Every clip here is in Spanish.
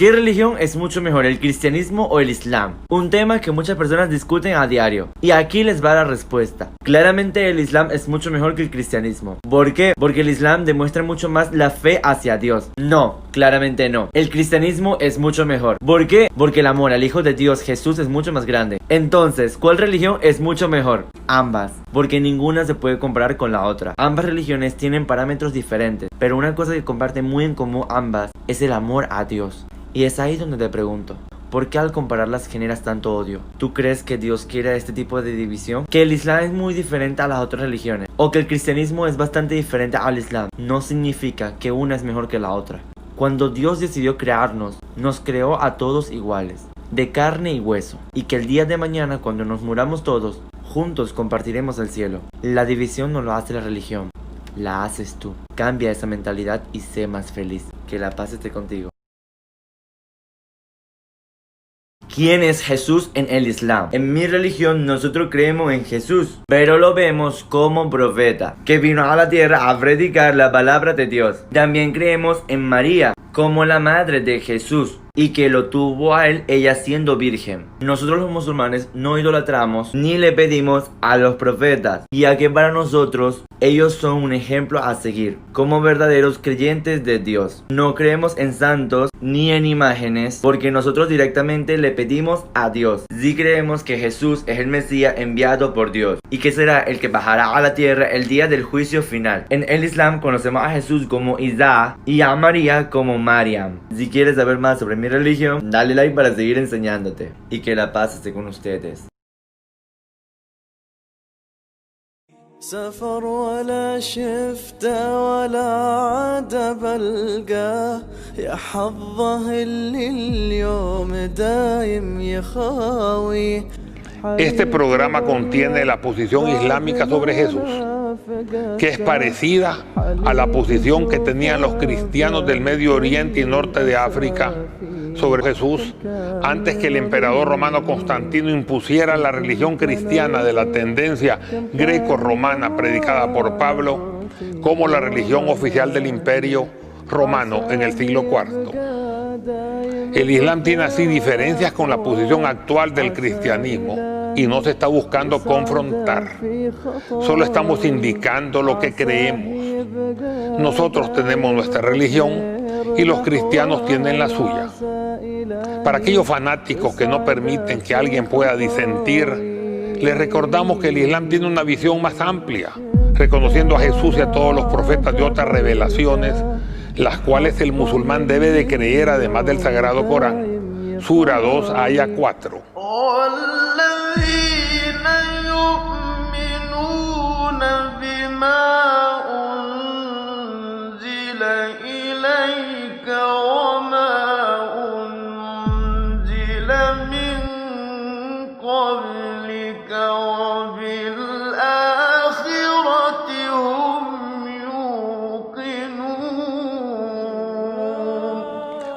¿Qué religión es mucho mejor, el cristianismo o el islam? Un tema que muchas personas discuten a diario. Y aquí les va la respuesta. Claramente el islam es mucho mejor que el cristianismo. ¿Por qué? Porque el islam demuestra mucho más la fe hacia Dios. No, claramente no. El cristianismo es mucho mejor. ¿Por qué? Porque el amor al Hijo de Dios, Jesús, es mucho más grande. Entonces, ¿cuál religión es mucho mejor? Ambas. Porque ninguna se puede comparar con la otra. Ambas religiones tienen parámetros diferentes. Pero una cosa que comparten muy en común ambas es el amor a Dios. Y es ahí donde te pregunto, ¿por qué al compararlas generas tanto odio? ¿Tú crees que Dios quiere este tipo de división? ¿Que el islam es muy diferente a las otras religiones? ¿O que el cristianismo es bastante diferente al islam? No significa que una es mejor que la otra. Cuando Dios decidió crearnos, nos creó a todos iguales, de carne y hueso. Y que el día de mañana, cuando nos muramos todos, juntos compartiremos el cielo. La división no lo hace la religión, la haces tú. Cambia esa mentalidad y sé más feliz. Que la paz esté contigo. ¿Quién es Jesús en el Islam? En mi religión nosotros creemos en Jesús, pero lo vemos como profeta, que vino a la tierra a predicar la palabra de Dios. También creemos en María, como la madre de Jesús, y que lo tuvo a él, ella siendo virgen. Nosotros los musulmanes no idolatramos ni le pedimos a los profetas, ya que para nosotros ellos son un ejemplo a seguir, como verdaderos creyentes de Dios. No creemos en santos ni en imágenes, porque nosotros directamente le pedimos a Dios. Sí creemos que Jesús es el Mesías enviado por Dios, y que será el que bajará a la tierra el día del juicio final. En el Islam conocemos a Jesús como Isa y a María como Mariam. Si quieres saber más sobre mi religión, dale like para seguir enseñándote. Y que la paz esté con ustedes. سفر ولا شفته ولا عاد بلقاه يا حظه اللي اليوم دايم يخاوي. Este programa contiene la posición islámica sobre Jesús, que es parecida a la posición que tenían los cristianos del Medio Oriente y Norte de África sobre Jesús antes que el emperador romano Constantino impusiera la religión cristiana de la tendencia greco-romana predicada por Pablo como la religión oficial del imperio romano en el siglo IV. El Islam tiene así diferencias con la posición actual del cristianismo y no se está buscando confrontar, solo estamos indicando lo que creemos. Nosotros tenemos nuestra religión y los cristianos tienen la suya. Para aquellos fanáticos que no permiten que alguien pueda disentir, les recordamos que el Islam tiene una visión más amplia, reconociendo a Jesús y a todos los profetas de otras revelaciones, las cuales el musulmán debe de creer además del Sagrado Corán. Sura 2, Aya 4.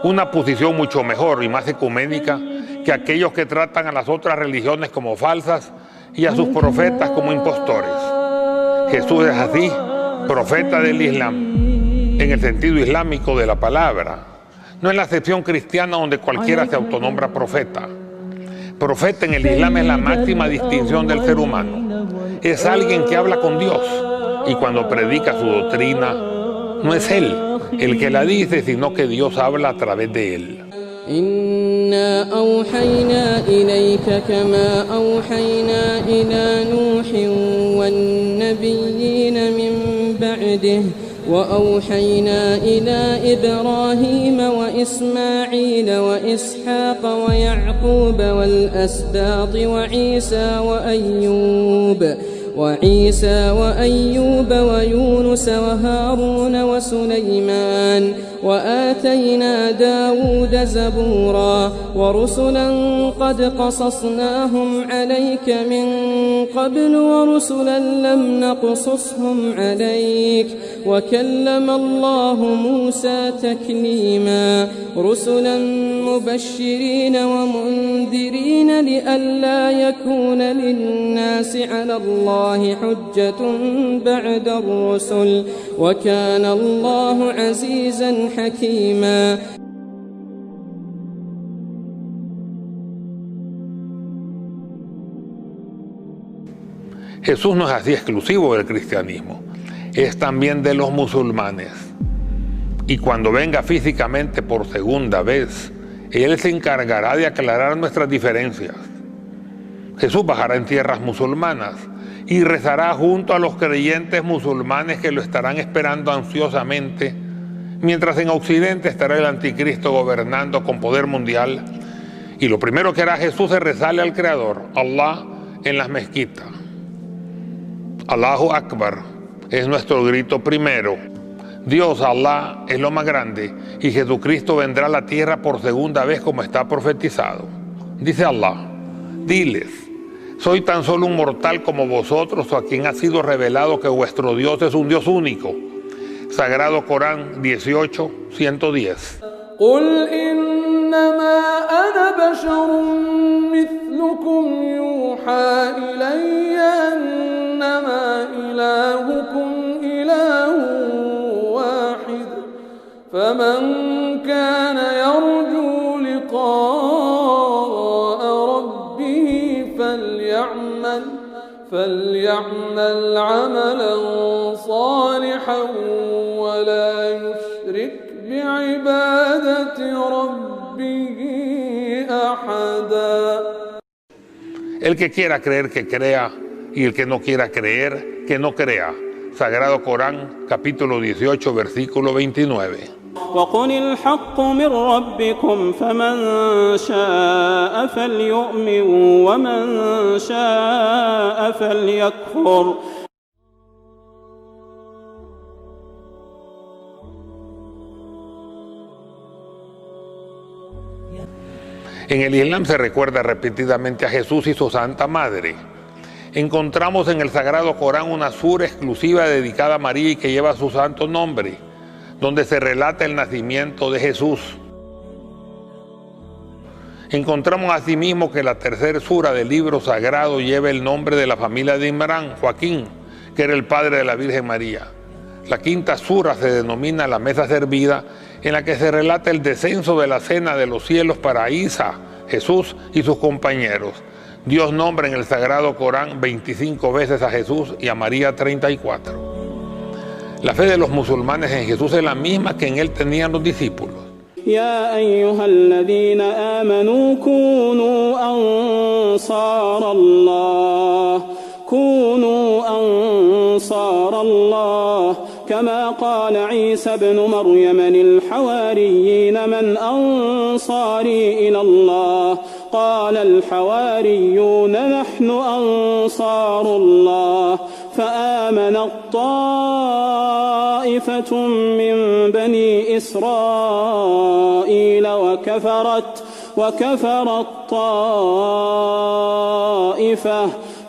Una posición mucho mejor y más ecuménica que aquellos que tratan a las otras religiones como falsas y a sus profetas como impostores. Jesús es así, profeta del Islam, en el sentido islámico de la palabra, no en la acepción cristiana donde cualquiera se autonombra profeta. Profeta en el Islam es la máxima distinción del ser humano. Es alguien que habla con Dios y cuando predica su doctrina, no es él el que la dice, sino que Dios habla a través de él. إنا أوحينا إليك كما أوحينا إلى نوح والنبيين من بعده وأوحينا إلى إبراهيم وإسماعيل وإسحاق ويعقوب والأسباط وعيسى وأيوب ويونس وهارون وسليمان وآتينا داود زبورا ورسلا قد قصصناهم عليك من قبل ورسلا لم نقصصهم عليك وكلم الله موسى تكليما رسلا مبشرين ومنذرين لئلا يكون للناس على الله حجة بعد الرسل وكان الله عزيزا حكيما. Jesús no es así exclusivo del cristianismo, es también de los musulmanes. Y cuando venga físicamente por segunda vez, Él se encargará de aclarar nuestras diferencias. Jesús bajará en tierras musulmanas y rezará junto a los creyentes musulmanes que lo estarán esperando ansiosamente, mientras en Occidente estará el anticristo gobernando con poder mundial. Y lo primero que hará Jesús es rezarle al Creador, Allah, en las mezquitas. Allahu Akbar es nuestro grito primero. Dios, Allah, es lo más grande, y Jesucristo vendrá a la tierra por segunda vez como está profetizado. Dice Allah, diles, soy tan solo un mortal como vosotros, o a quien ha sido revelado que vuestro Dios es un Dios único. Sagrado Corán 18, 110. قل إنما أنا بشر مثلكم يوحى إلي أنما إلهكم إله واحد فمن كان يرجو لقاء ربه فليعمل عملا صالحا ولا يشرك بعبادة ربه أحدا. El que quiera creer, que crea, y el que no quiera creer, que no crea. Sagrado Corán, capítulo 18, versículo 29. وقل الحق من ربكم فمن شاء فليؤمن ومن شاء فليكفر. En el Islam se recuerda repetidamente a Jesús y su Santa Madre. Encontramos en el Sagrado Corán una sura exclusiva dedicada a María y que lleva su santo nombre, donde se relata el nacimiento de Jesús. Encontramos asimismo que la tercera sura del libro sagrado lleva el nombre de la familia de Imrán, Joaquín, que era el padre de la Virgen María. La quinta sura se denomina la mesa servida, en la que se relata el descenso de la cena de los cielos para Isa, Jesús y sus compañeros. Dios nombra en el Sagrado Corán 25 veces a Jesús y a María 34. La fe de los musulmanes en Jesús es la misma que en él tenían los discípulos. يا أيها الذين آمنوا كونوا أنصار الله كما قال عيسى ابن مريم للحواريين من أنصاري إلى الله قال الحواريون نحن أنصار الله فآمنت طائفة من بني إسرائيل وكفرت طائفة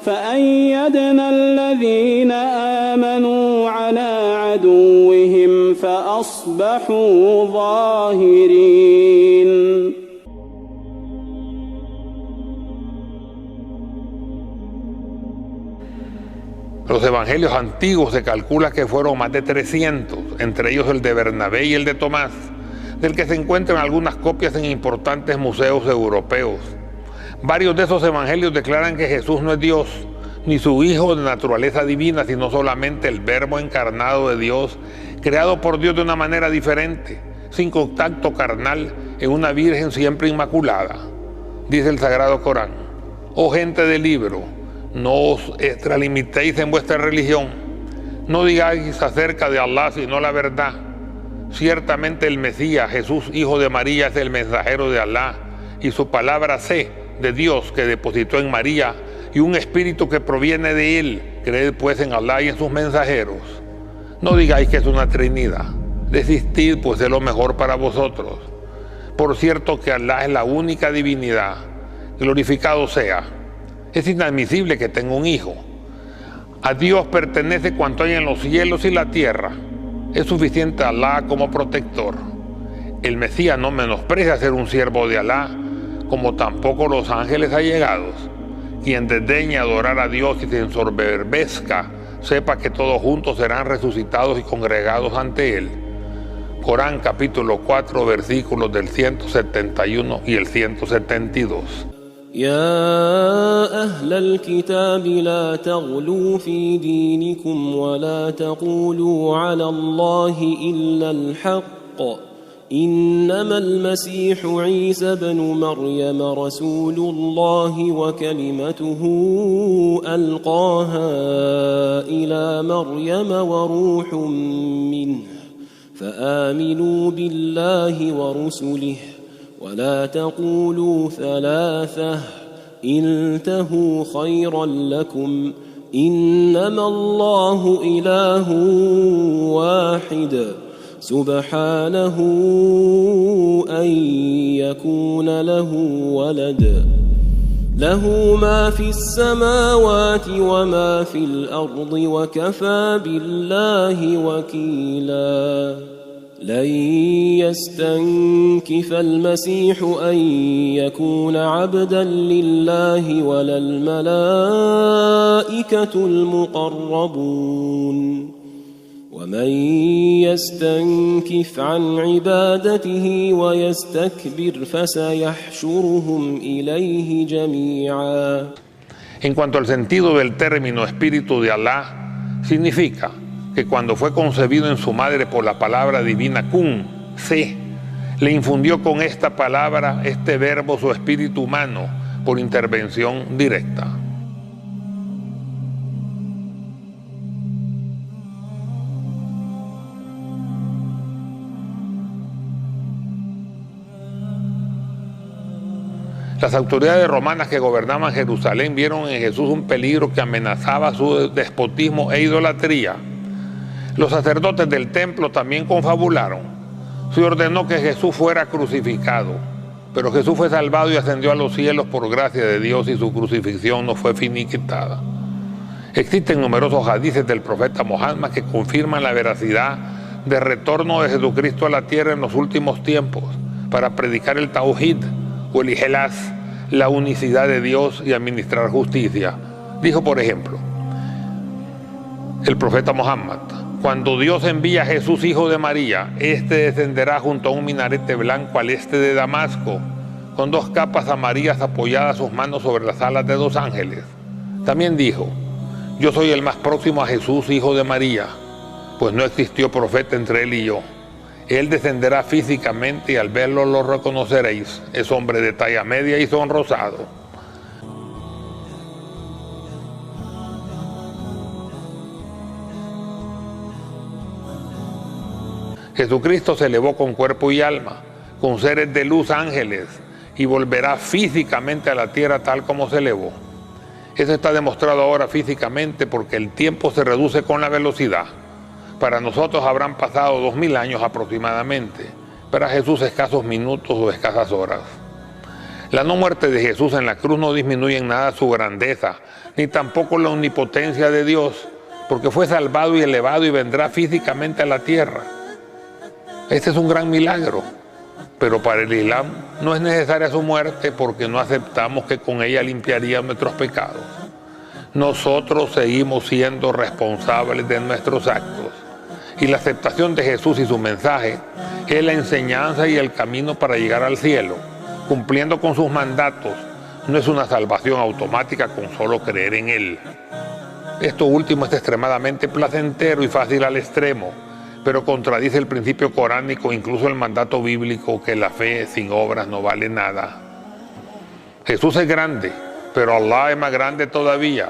فأيدنا الذين آمنوا على عدوهم فأصبحوا ظاهرين. Los evangelios antiguos se calcula que fueron más de 300, entre ellos el de Bernabé y el de Tomás, del que se encuentran algunas copias en importantes museos europeos. Varios de esos evangelios declaran que Jesús no es Dios, ni su Hijo de naturaleza divina, sino solamente el Verbo encarnado de Dios, creado por Dios de una manera diferente, sin contacto carnal, en una Virgen siempre inmaculada. Dice el Sagrado Corán: oh gente del libro, no os extralimitéis en vuestra religión, no digáis acerca de Allah sino la verdad. Ciertamente el Mesías, Jesús, hijo de María, es el mensajero de Allah, y su palabra sé de Dios que depositó en María, y un espíritu que proviene de él. Creed pues en Allah y en sus mensajeros. No digáis que es una trinidad, desistid pues es lo mejor para vosotros. Por cierto que Allah es la única divinidad, glorificado sea. Es inadmisible que tenga un hijo. A Dios pertenece cuanto hay en los cielos y la tierra. Es suficiente Allah como protector. El Mesías no menosprecia ser un siervo de Allah, como tampoco los ángeles allegados. Quien desdeñe adorar a Dios y se ensoberbezca, sepa que todos juntos serán resucitados y congregados ante Él. Corán capítulo 4 versículos del 171 y el 172. يا أهل الكتاب لا تغلوا في دينكم ولا تقولوا على الله إلا الحق إنما المسيح عيسى بن مريم رسول الله وكلمته ألقاها إلى مريم وروح منه فآمنوا بالله ورسله ولا تقولوا ثلاثة انتهوا خيرا لكم إنما الله إله واحد سبحانه أن يكون له ولد له ما في السماوات وما في الأرض وكفى بالله وكيلا لن يستنكف المسيح أن يكون عبدا لله ولا الملائكة المقربون ومن يستنكف عن عبادته ويستكبر فسيحشرهم إليه جميعا. En cuanto al sentido del término Espíritu de Alá, significa que cuando fue concebido en su madre por la palabra divina Kun, sé, le infundió con esta palabra, este verbo, su espíritu humano, por intervención directa. Las autoridades romanas que gobernaban Jerusalén vieron en Jesús un peligro que amenazaba su despotismo e idolatría. Los sacerdotes del templo también confabularon. Se ordenó que Jesús fuera crucificado, pero Jesús fue salvado y ascendió a los cielos por gracia de Dios y su crucifixión no fue finiquitada. Existen numerosos hadices del profeta Muhammad que confirman la veracidad del retorno de Jesucristo a la tierra en los últimos tiempos para predicar el Tauhid o el Ikhlas, la unicidad de Dios y administrar justicia. Dijo, por ejemplo, el profeta Muhammad: cuando Dios envía a Jesús, hijo de María, este descenderá junto a un minarete blanco al este de Damasco, con 2 capas amarillas apoyadas sus manos sobre las alas de 2 ángeles. También dijo: yo soy el más próximo a Jesús, hijo de María, pues no existió profeta entre él y yo. Él descenderá físicamente y al verlo lo reconoceréis. Es hombre de talla media y sonrosado. Jesucristo se elevó con cuerpo y alma, con seres de luz, ángeles, y volverá físicamente a la tierra tal como se elevó. Eso está demostrado ahora físicamente porque el tiempo se reduce con la velocidad. Para nosotros habrán pasado 2000 años aproximadamente, para Jesús escasos minutos o escasas horas. La no muerte de Jesús en la cruz no disminuye en nada su grandeza, ni tampoco la omnipotencia de Dios, porque fue salvado y elevado y vendrá físicamente a la tierra. Este es un gran milagro, pero para el Islam no es necesaria su muerte porque no aceptamos que con ella limpiaría nuestros pecados. Nosotros seguimos siendo responsables de nuestros actos. Y la aceptación de Jesús y su mensaje es la enseñanza y el camino para llegar al cielo, cumpliendo con sus mandatos. No es una salvación automática con solo creer en Él. Esto último es extremadamente placentero y fácil al extremo, pero contradice el principio coránico, incluso el mandato bíblico, que la fe sin obras no vale nada. Jesús es grande, pero Allah es más grande todavía.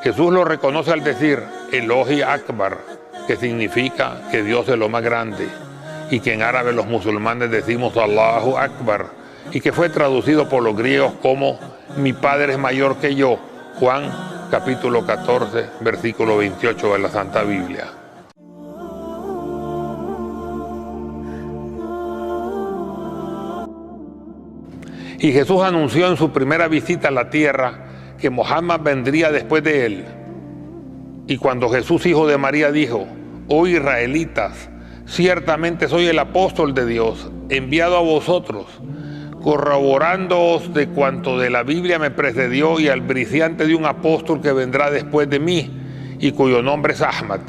Jesús lo reconoce al decir Elohi Akbar, que significa que Dios es lo más grande, y que en árabe los musulmanes decimos Allahu Akbar, y que fue traducido por los griegos como mi Padre es mayor que yo. Juan capítulo 14, versículo 28 de la Santa Biblia. Y Jesús anunció en su primera visita a la tierra que Muhammad vendría después de él. Y cuando Jesús, hijo de María, dijo: oh israelitas, ciertamente soy el apóstol de Dios, enviado a vosotros, corroborándoos de cuanto de la Biblia me precedió y albriciante de un apóstol que vendrá después de mí y cuyo nombre es Ahmad,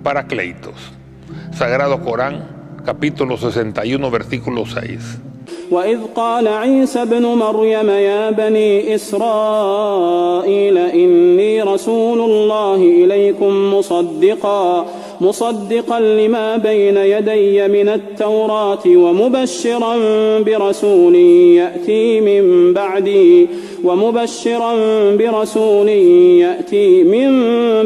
Paracleitos. Sagrado Corán, capítulo 61, versículo 6. وإذ قال عيسى ابن مريم يا بني إسرائيل إني رسول الله إليكم مصدقا لما بين يدي من التوراة ومبشرا برسول يأتي من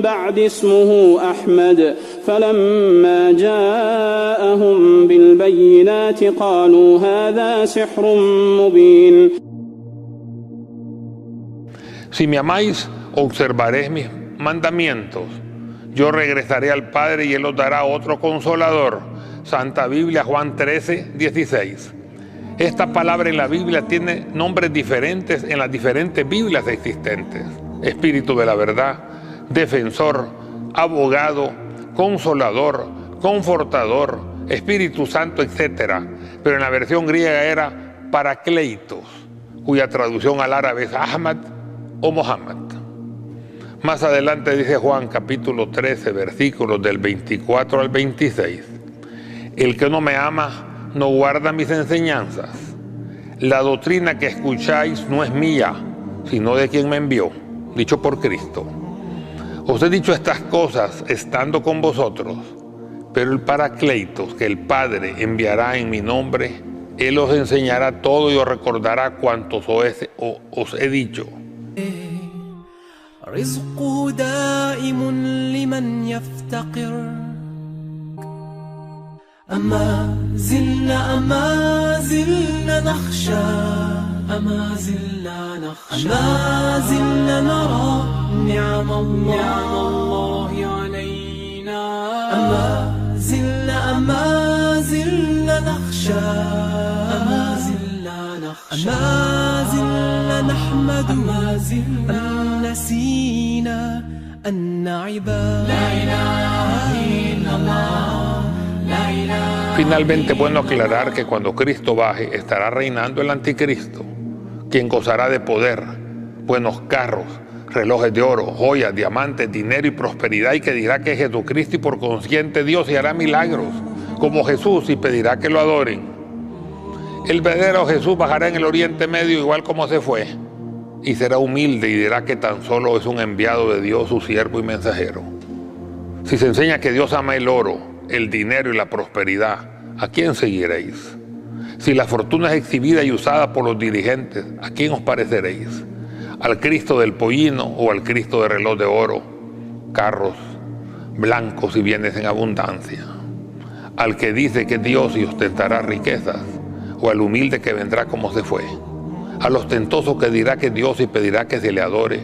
بعد اسمه أحمد فلما جاءهم بالبينات قالوا هذا سحر مبين. Si me amáis, observaréis mis mandamientos. Yo regresaré al Padre y Él os dará otro consolador. Santa Biblia, Juan 13, 16. Esta palabra en la Biblia tiene nombres diferentes en las diferentes Biblias existentes. Espíritu de la verdad, defensor, abogado, consolador, confortador, Espíritu Santo, etc. Pero en la versión griega era Paracleitos, cuya traducción al árabe es Ahmad o Mohammed. Más adelante dice Juan capítulo 13, versículos del 24 al 26. El que no me ama no guarda mis enseñanzas. La doctrina que escucháis no es mía, sino de quien me envió, dicho por Cristo. Os he dicho estas cosas estando con vosotros, pero el Paracleitos que el Padre enviará en mi nombre, Él os enseñará todo y os recordará cuantos os he dicho. رزقه دائم لمن يفتقر أما زلنا نخشى أما زلنا نرى نعم الله علينا أما زلنا نخشى أما زلنا نحمد أما زلنا نسينا أن عباد لا إله إلا الله لا إله. Finalmente, bueno aclarar que cuando Cristo baje, estará reinando el anticristo, quien gozará de poder, buenos carros, relojes de oro, joyas, diamantes, dinero y prosperidad, y que dirá que es Jesucristo y por consiguiente Dios, y hará milagros, como Jesús, y pedirá que lo adoren. El verdadero Jesús bajará en el Oriente Medio igual como se fue, y será humilde y dirá que tan solo es un enviado de Dios, su siervo y mensajero. Si se enseña que Dios ama el oro, el dinero y la prosperidad, ¿a quién seguiréis? Si la fortuna es exhibida y usada por los dirigentes, ¿a quién os pareceréis? ¿Al Cristo del pollino o al Cristo del reloj de oro, carros blancos y bienes en abundancia? ¿Al que dice que Dios y ostentará riquezas, o al humilde que vendrá como se fue? ¿Al ostentoso que dirá que Dios y pedirá que se le adore?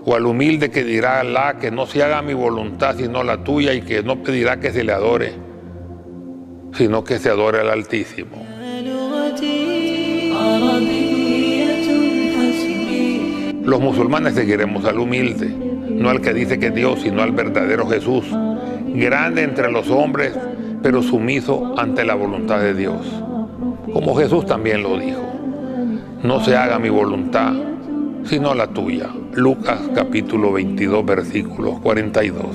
¿O al humilde que dirá a Alá que no se haga mi voluntad sino la tuya y que no pedirá que se le adore, sino que se adore al Altísimo? Los musulmanes seguiremos al humilde, no al que dice que Dios, sino al verdadero Jesús, grande entre los hombres, pero sumiso ante la voluntad de Dios. Como Jesús también lo dijo, no se haga mi voluntad, sino la tuya. Lucas capítulo 22, versículos 42.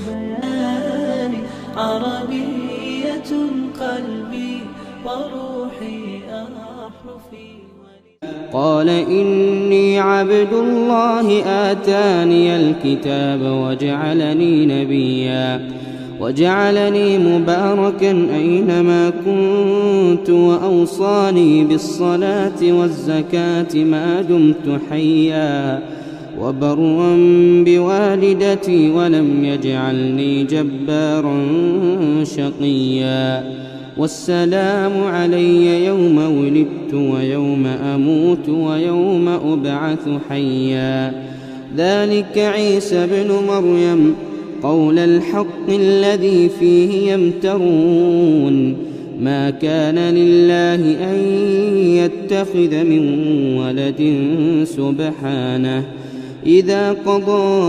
قال إني عبد الله آتاني الكتاب وجعلني مباركا أينما كنت وأوصاني بالصلاة والزكاة ما دمت حيا وبرا بوالدتي ولم يجعلني جبارا شقيا والسلام علي يوم ولدت ويوم أموت ويوم أبعث حيا ذلك عيسى بن مريم قول الحق الذي فيه يمترون ما كان لله أن يتخذ من ولد سبحانه إذا قضى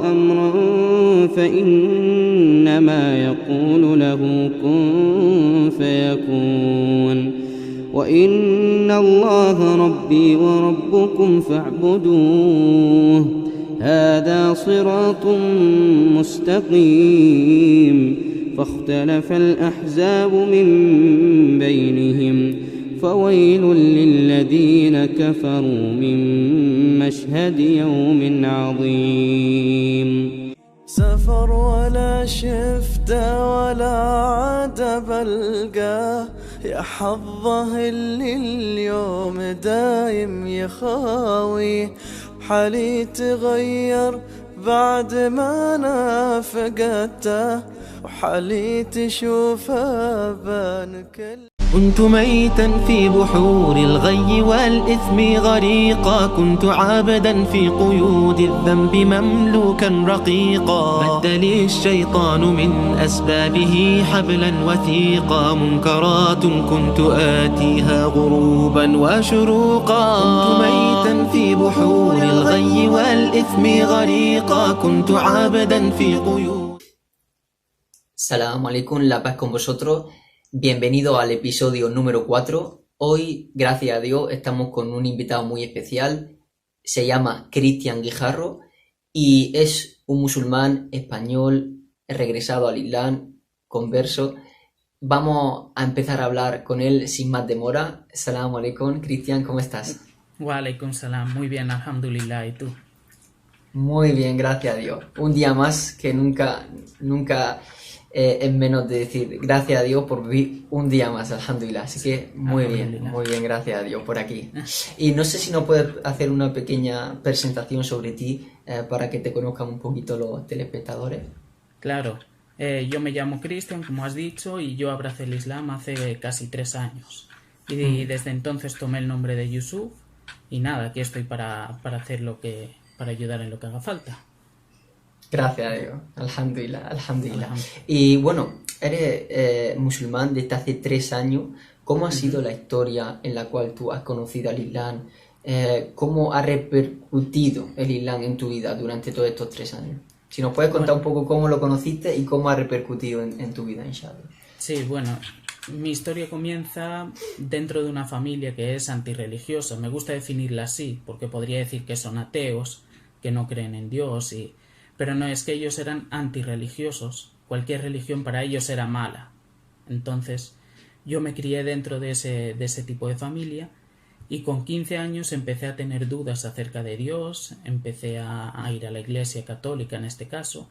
أمرا فإنما يقول له كن فيكون وإن الله ربي وربكم فاعبدوه هذا صراط مستقيم فاختلف الأحزاب من بينهم فويل للذين كفروا من مشهد يوم عظيم سفر ولا شفت ولا عاد بلقاه يا حظه اللي اليوم دايم يخاوي حالي تغير بعد ما انا فقدته وحالي تشوفه بان كل كنت ميتا في بحور الغي والإثم غريقا كنت عابدا في قيود الذنب مملوكا رقيقا مد لي الشيطان من أسبابه حبلا وثيقا منكرات كنت آتيها غروبا وشروقا كنت ميتا في بحور الغي والإثم غريقا كنت عابدا في قيود. Salam alaikum, la paz con vosotros. Bienvenido al episodio número 4. Hoy, gracias a Dios, estamos con un invitado muy especial. Se llama Cristian Guijarro y es un musulmán español regresado al Islam, converso. Vamos a empezar a hablar con él sin más demora. Salam alaikum, Cristian, ¿cómo estás? Wa alaikum salam, muy bien, alhamdulillah, ¿y tú? Muy bien, gracias a Dios. Un día más que nunca es menos de decir gracias a Dios por vivir un día más, alhamdulillah. Así que muy bien, gracias a Dios por aquí. Y no sé si nos puedes hacer una pequeña presentación sobre ti para que te conozcan un poquito los telespectadores. Claro, yo me llamo Cristian, como has dicho, y yo abracé el Islam hace casi 3 años. Y desde entonces tomé el nombre de Yusuf y nada, aquí estoy para ayudar en lo que haga falta. Gracias a Dios, alhamdulillah. Y bueno, eres musulmán desde hace 3 años. ¿Cómo ha sido la historia en la cual tú has conocido al Islam? ¿Cómo ha repercutido el Islam en tu vida durante todos estos 3 años? Si nos puedes contar un poco cómo lo conociste y cómo ha repercutido en tu vida, inshallah. Sí, bueno, mi historia comienza dentro de una familia que es antirreligiosa. Me gusta definirla así, porque podría decir que son ateos, que no creen en Dios pero no, es que ellos eran antirreligiosos. Cualquier religión para ellos era mala. Entonces, yo me crié dentro de ese tipo de familia y con 15 años empecé a tener dudas acerca de Dios, empecé a ir a la iglesia católica en este caso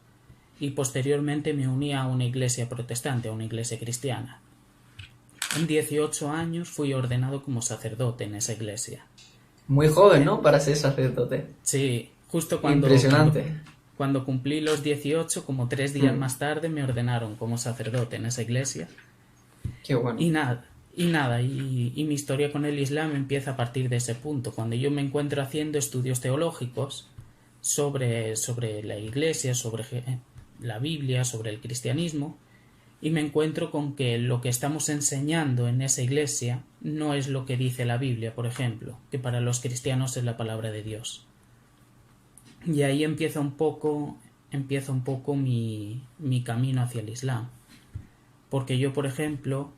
y posteriormente me uní a una iglesia protestante, a una iglesia cristiana. En 18 años fui ordenado como sacerdote en esa iglesia. Muy joven, ¿no? Para ser sacerdote. Sí, justo cuando... Impresionante. Cuando cumplí los 18, como 3 días más tarde, me ordenaron como sacerdote en esa iglesia. Qué bueno. Y mi historia con el Islam empieza a partir de ese punto, cuando yo me encuentro haciendo estudios teológicos sobre la iglesia, sobre la Biblia, sobre el cristianismo, y me encuentro con que lo que estamos enseñando en esa iglesia no es lo que dice la Biblia, por ejemplo, que para los cristianos es la palabra de Dios. Y ahí empieza un poco mi camino hacia el Islam. Porque yo, por ejemplo,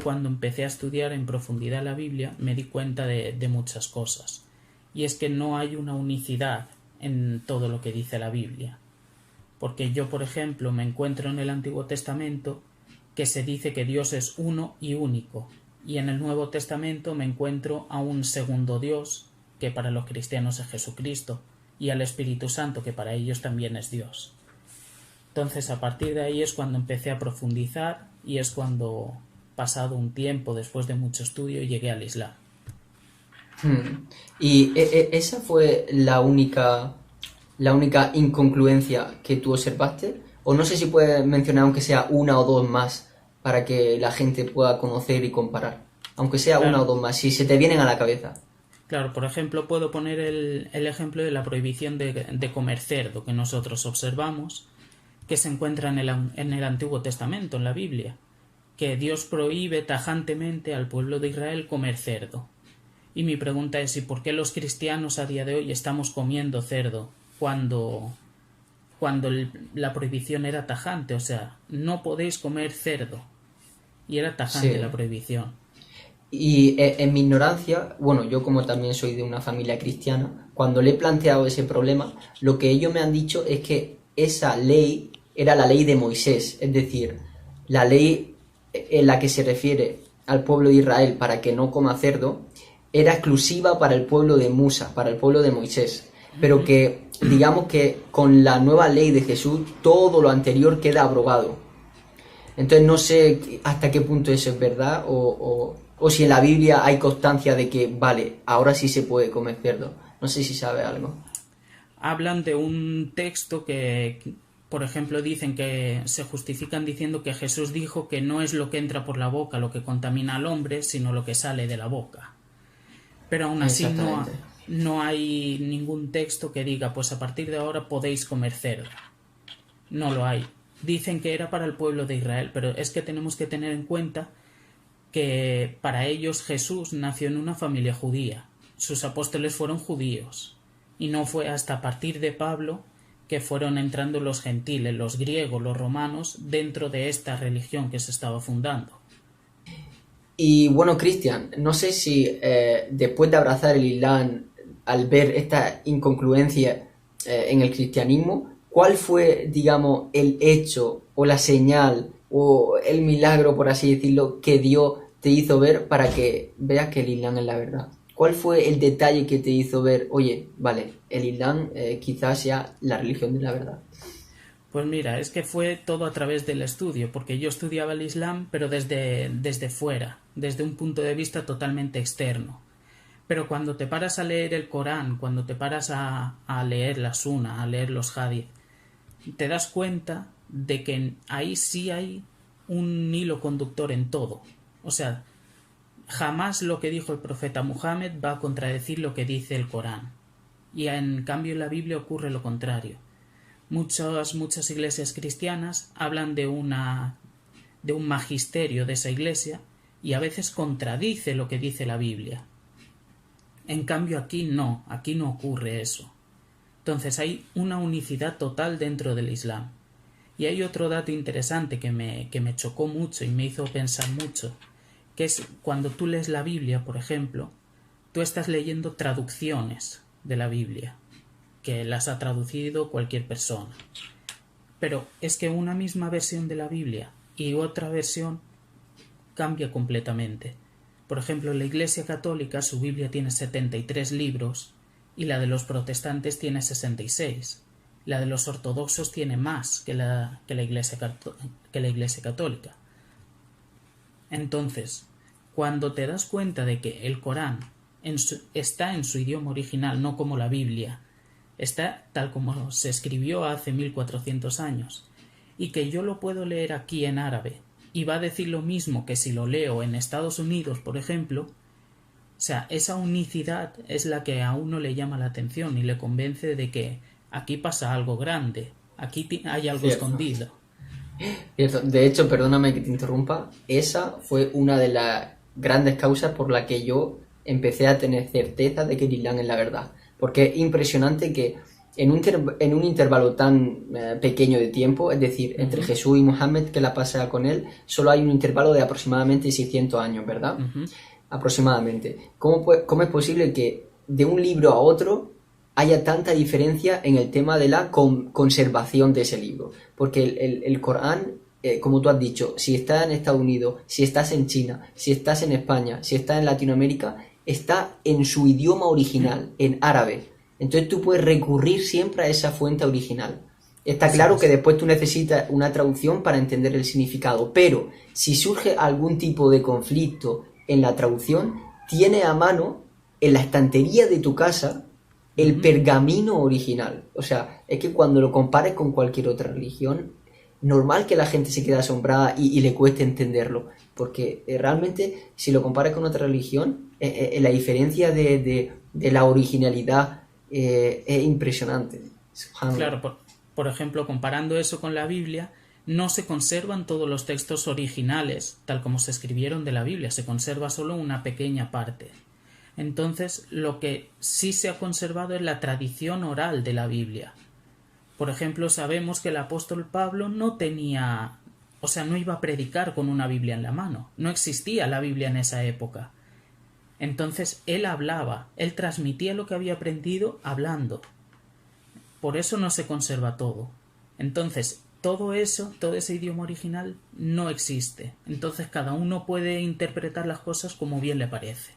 cuando empecé a estudiar en profundidad la Biblia, me di cuenta de muchas cosas. Y es que no hay una unicidad en todo lo que dice la Biblia. Porque yo, por ejemplo, me encuentro en el Antiguo Testamento que se dice que Dios es uno y único. Y en el Nuevo Testamento me encuentro a un segundo Dios, que para los cristianos es Jesucristo, y al Espíritu Santo, que para ellos también es Dios. Entonces, a partir de ahí es cuando empecé a profundizar y es cuando, pasado un tiempo, después de mucho estudio, llegué al Islam. ¿Y esa fue la única incongruencia que tú observaste? O no sé si puedes mencionar, aunque sea una o dos más, para que la gente pueda conocer y comparar. Aunque sea una o dos más, si se te vienen a la cabeza. Claro, por ejemplo, puedo poner el ejemplo de la prohibición de comer cerdo que nosotros observamos, que se encuentra en el Antiguo Testamento, en la Biblia, que Dios prohíbe tajantemente al pueblo de Israel comer cerdo. Y mi pregunta es, ¿y por qué los cristianos a día de hoy estamos comiendo cerdo cuando la prohibición era tajante? O sea, no podéis comer cerdo. Y era tajante la prohibición. Y en mi ignorancia, bueno, yo como también soy de una familia cristiana, cuando le he planteado ese problema, lo que ellos me han dicho es que esa ley era la ley de Moisés, es decir, la ley en la que se refiere al pueblo de Israel para que no coma cerdo era exclusiva para el pueblo de Musa, para el pueblo de Moisés, pero que digamos que con la nueva ley de Jesús todo lo anterior queda abrogado. Entonces no sé hasta qué punto eso es verdad o si en la Biblia hay constancia de que, vale, ahora sí se puede comer cerdo. No sé si sabe algo. Hablan de un texto que, por ejemplo, dicen que se justifican diciendo que Jesús dijo que no es lo que entra por la boca lo que contamina al hombre, sino lo que sale de la boca. Pero aún así no hay ningún texto que diga, pues a partir de ahora podéis comer cerdo. No lo hay. Dicen que era para el pueblo de Israel, pero es que tenemos que tener en cuenta que para ellos Jesús nació en una familia judía. Sus apóstoles fueron judíos. Y no fue hasta a partir de Pablo que fueron entrando los gentiles, los griegos, los romanos, dentro de esta religión que se estaba fundando. Y bueno, Cristian, no sé si después de abrazar el Islam, al ver esta incongruencia en el cristianismo, ¿cuál fue, digamos, el hecho o la señal o el milagro, por así decirlo, que Dios te hizo ver para que veas que el Islam es la verdad? ¿Cuál fue el detalle que te hizo ver, oye, vale, el Islam quizás sea la religión de la verdad? Pues mira, es que fue todo a través del estudio, porque yo estudiaba el Islam, pero desde fuera, desde un punto de vista totalmente externo. Pero cuando te paras a leer el Corán, cuando te paras a leer la Sunna, a leer los Hadith, te das cuenta de que ahí sí hay un hilo conductor en todo. O sea, jamás lo que dijo el profeta Muhammad va a contradecir lo que dice el Corán. Y en cambio en la Biblia ocurre lo contrario. Muchas iglesias cristianas hablan de un magisterio de esa iglesia y a veces contradice lo que dice la Biblia. En cambio aquí no ocurre eso. Entonces hay una unicidad total dentro del Islam. Y hay otro dato interesante que me chocó mucho y me hizo pensar mucho, que es cuando tú lees la Biblia, por ejemplo, tú estás leyendo traducciones de la Biblia, que las ha traducido cualquier persona. Pero es que una misma versión de la Biblia y otra versión cambia completamente. Por ejemplo, la Iglesia Católica, su Biblia tiene 73 libros y la de los protestantes tiene 66. La de los ortodoxos tiene más que la Iglesia Católica. Entonces, cuando te das cuenta de que el Corán está en su idioma original, no como la Biblia, está tal como se escribió hace 1400 años, y que yo lo puedo leer aquí en árabe, y va a decir lo mismo que si lo leo en Estados Unidos, por ejemplo, o sea, esa unicidad es la que a uno le llama la atención y le convence de que aquí pasa algo grande, aquí hay algo escondido. Cierto. De hecho, perdóname que te interrumpa, esa fue una de las grandes causas por la que yo empecé a tener certeza de que el Islam es la verdad. Porque es impresionante que en un intervalo tan pequeño de tiempo, es decir, entre Jesús y Mohammed, que la pasa con él, solo hay un intervalo de aproximadamente 600 años, ¿verdad? Aproximadamente. ¿Cómo es posible que de un libro a otro haya tanta diferencia en el tema de la conservación de ese libro? Porque el Corán, como tú has dicho, si estás en Estados Unidos, si estás en China, si estás en España, si estás en Latinoamérica, está en su idioma original, en árabe. Entonces tú puedes recurrir siempre a esa fuente original. Está claro que después tú necesitas una traducción para entender el significado, pero si surge algún tipo de conflicto en la traducción, tiene a mano en la estantería de tu casa el pergamino original. O sea, es que cuando lo compares con cualquier otra religión, normal que la gente se quede asombrada y le cueste entenderlo, porque realmente si lo comparas con otra religión, la diferencia de la originalidad es impresionante. Claro, por ejemplo, comparando eso con la Biblia, no se conservan todos los textos originales tal como se escribieron de la Biblia, se conserva solo una pequeña parte. Entonces, lo que sí se ha conservado es la tradición oral de la Biblia. Por ejemplo, sabemos que el apóstol Pablo no iba a predicar con una Biblia en la mano. No existía la Biblia en esa época. Entonces, él hablaba, él transmitía lo que había aprendido hablando. Por eso no se conserva todo. Entonces, todo eso, todo ese idioma original no existe. Entonces cada uno puede interpretar las cosas como bien le parece.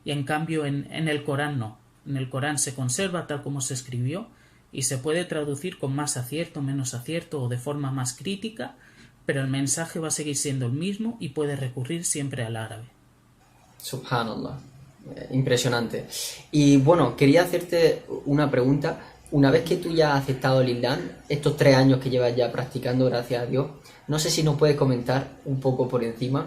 Y en cambio en el Corán no. En el Corán se conserva tal como se escribió y se puede traducir con más acierto, menos acierto o de forma más crítica, pero el mensaje va a seguir siendo el mismo y puede recurrir siempre al árabe. Subhanallah. Impresionante. Y bueno, quería hacerte una pregunta. Una vez que tú ya has aceptado el Islam, estos 3 años que llevas ya practicando, gracias a Dios, no sé si nos puedes comentar un poco por encima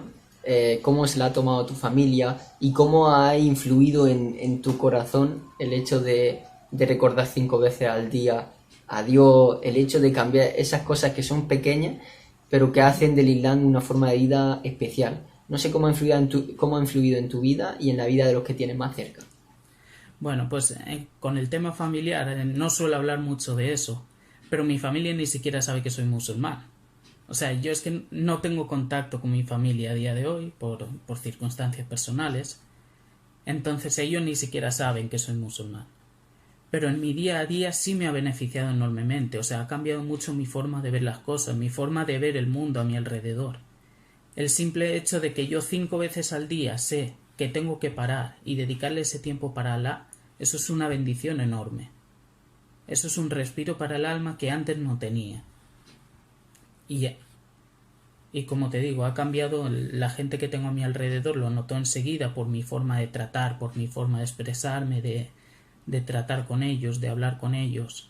cómo se la ha tomado tu familia y cómo ha influido en tu corazón el hecho de recordar 5 veces al día a Dios, el hecho de cambiar esas cosas que son pequeñas pero que hacen del Islam una forma de vida especial. No sé cómo ha influido en tu vida y en la vida de los que tienes más cerca. Bueno, pues con el tema familiar no suelo hablar mucho de eso, pero mi familia ni siquiera sabe que soy musulmán. O sea, yo es que no tengo contacto con mi familia a día de hoy por circunstancias personales, entonces ellos ni siquiera saben que soy musulmán. Pero en mi día a día sí me ha beneficiado enormemente, o sea, ha cambiado mucho mi forma de ver las cosas, mi forma de ver el mundo a mi alrededor. El simple hecho de que yo 5 veces al día sé que tengo que parar y dedicarle ese tiempo para Alá, eso es una bendición enorme. Eso es un respiro para el alma que antes no tenía. Y como te digo, ha cambiado, la gente que tengo a mi alrededor lo notó enseguida por mi forma de tratar, por mi forma de expresarme, de tratar con ellos, de hablar con ellos.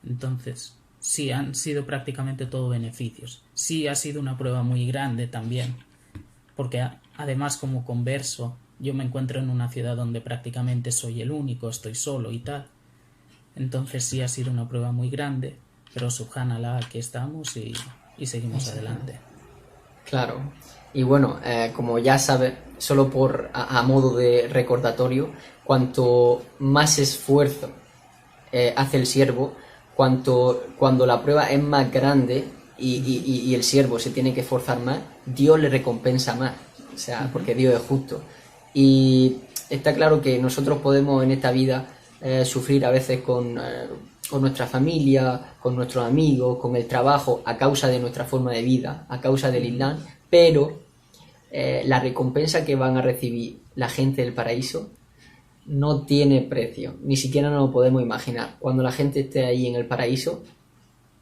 Entonces, sí, han sido prácticamente todo beneficios. Sí, ha sido una prueba muy grande también, porque además como converso, yo me encuentro en una ciudad donde prácticamente soy el único, estoy solo y tal. Entonces sí ha sido una prueba muy grande, pero subhanallah, aquí estamos y seguimos adelante. Claro. Y bueno, como ya sabes, solo a modo de recordatorio, cuanto más esfuerzo hace el siervo, cuando la prueba es más grande y el siervo se tiene que esforzar más, Dios le recompensa más. O sea, porque Dios es justo. Y está claro que nosotros podemos en esta vida sufrir a veces con nuestra familia, con nuestros amigos, con el trabajo, a causa de nuestra forma de vida, a causa del Islam, pero la recompensa que van a recibir la gente del paraíso no tiene precio, ni siquiera nos lo podemos imaginar. Cuando la gente esté ahí en el paraíso,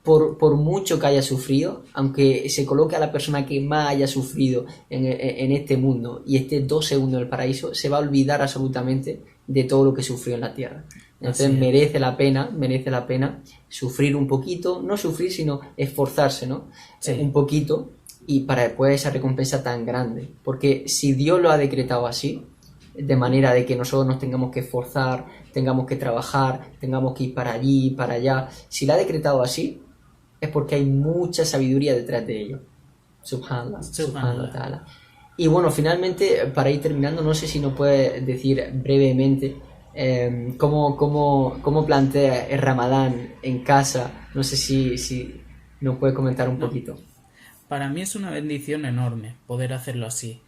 por mucho que haya sufrido, aunque se coloque a la persona que más haya sufrido en este mundo y esté 2 segundos en el paraíso, se va a olvidar absolutamente de todo lo que sufrió en la tierra. Entonces merece la pena sufrir un poquito, no sufrir sino esforzarse, ¿no? Sí. Un poquito, y para después esa recompensa tan grande, porque si Dios lo ha decretado así, de manera de que nosotros nos tengamos que esforzar, tengamos que trabajar, tengamos que ir para allí, para allá, si lo ha decretado así, es porque hay mucha sabiduría detrás de ello. Subhanallah. Y bueno, finalmente, para ir terminando, no sé si nos puedes decir brevemente cómo plantea el Ramadán en casa. No sé si nos puedes comentar un poquito. Para mí es una bendición enorme poder hacerlo así,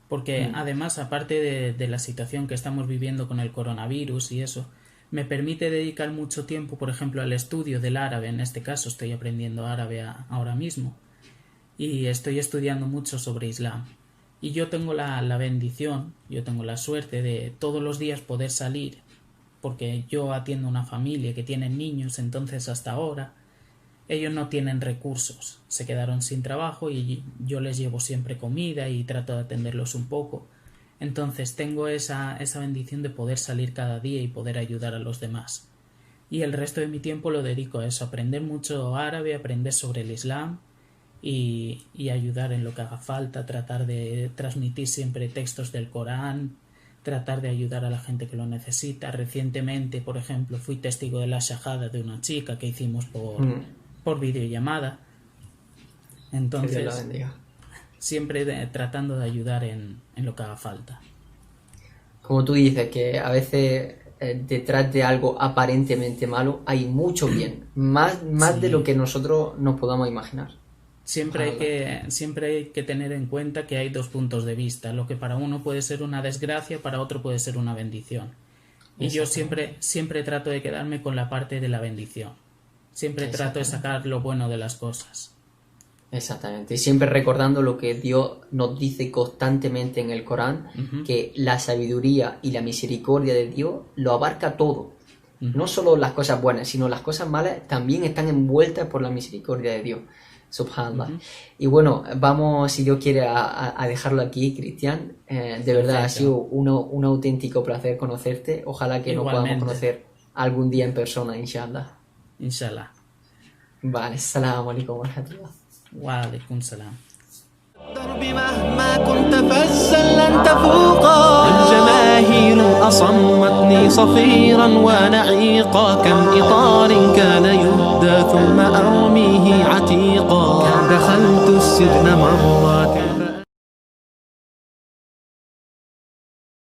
porque además, aparte de la situación que estamos viviendo con el coronavirus y eso, me permite dedicar mucho tiempo, por ejemplo, al estudio del árabe. En este caso estoy aprendiendo árabe ahora mismo y estoy estudiando mucho sobre Islam. Y yo tengo la bendición, yo tengo la suerte de todos los días poder salir, porque yo atiendo una familia que tiene niños, entonces hasta ahora ellos no tienen recursos, se quedaron sin trabajo y yo les llevo siempre comida y trato de atenderlos un poco. Entonces tengo esa bendición de poder salir cada día y poder ayudar a los demás. Y el resto de mi tiempo lo dedico a eso, a aprender mucho árabe, aprender sobre el Islam y ayudar en lo que haga falta, tratar de transmitir siempre textos del Corán, tratar de ayudar a la gente que lo necesita. Recientemente, por ejemplo, fui testigo de la shahada de una chica que hicimos por videollamada. Entonces, siempre tratando de ayudar en lo que haga falta. Como tú dices, que a veces detrás de algo aparentemente malo hay mucho bien, más de lo que nosotros nos podamos imaginar. Siempre hay que tener en cuenta que hay 2 puntos de vista. Lo que para uno puede ser una desgracia, para otro puede ser una bendición. Y yo siempre trato de quedarme con la parte de la bendición. Siempre trato de sacar lo bueno de las cosas. Exactamente, siempre recordando lo que Dios nos dice constantemente en el Corán, que la sabiduría y la misericordia de Dios lo abarca todo. No solo las cosas buenas, sino las cosas malas también están envueltas por la misericordia de Dios. Subhanallah. Y bueno, vamos, si Dios quiere, a dejarlo aquí, Cristian. De verdad, ha sido un auténtico placer conocerte. Ojalá que nos podamos conocer algún día en persona, inshallah. Inshallah. Vale, assalamu alaikum wa rahmatullah. Wa alaikum salam. الدرب مهما كنت فزا لن تفوقا والجماهير أصمتني صفيرا ونعيقا كم إطار كان يهدى ثم أرميه عتيقا دخلت السجن مرات